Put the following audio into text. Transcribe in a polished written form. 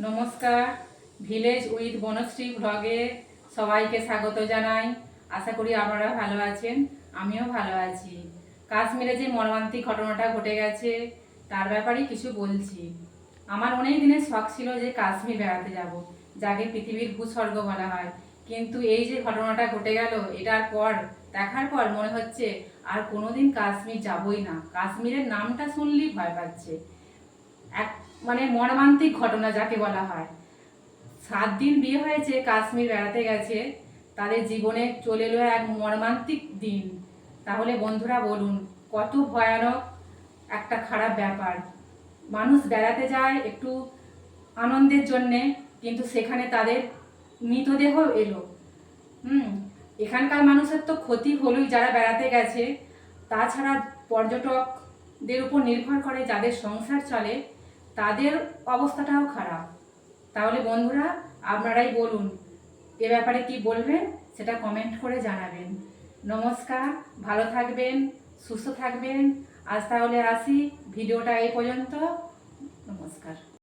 নমস্কার, village with Banasree ব্লগে সবাইকে স্বাগত জানাই। আশা করি আপনারা ভালো আছেন, আমিও ভালো আছি। কাশ্মীরে যে মর্মান্তিক ঘটনাটা ঘটে গেছে তার ব্যাপারেই কিছু বলছি। আমার অনেক দিনের শখ ছিল যে কাশ্মীর বেড়াতে যাব, যাকে পৃথিবীর ভূস্বর্গ বলা হয়। কিন্তু এই যে ঘটনাটা ঘটে গেল, এটার পর দেখার পর মনে হচ্ছে আর কোনোদিন কাশ্মীর যাবই না। কাশ্মীরের নামটা শুনলেই ভয় পাচ্ছে। এক মর্মান্তিক ঘটনা যাকে বলা হয়। 7 দিন বিয়ে হয়েছে, কাশ্মীর বেড়াতে গেছে, তাদের জীবনে চলে এলো এক মর্মান্তিক দিন। তাহলে বন্ধুরা বলুন, কত ভয়ানক একটা খারাপ ব্যাপার। মানুষ বেড়াতে যায় একটু আনন্দের জন্যে, কিন্তু সেখানে তাদের মৃতদেহ এলো। এখানকার মানুষের তো ক্ষতি হলোই যারা বেড়াতে গেছে, তাছাড়া পর্যটকদের উপর নির্ভর করে যাদের সংসার চলে, তাদের অবস্থাটাও খারাপ। তাহলে বন্ধুরা, আপনারাই বলুন, এ ব্যাপারে কি বলবেন সেটা কমেন্ট করে জানাবেন। নমস্কার, ভালো থাকবেন, সুস্থ থাকবেন। আজ তাহলে আসি, ভিডিওটা এই পর্যন্ত।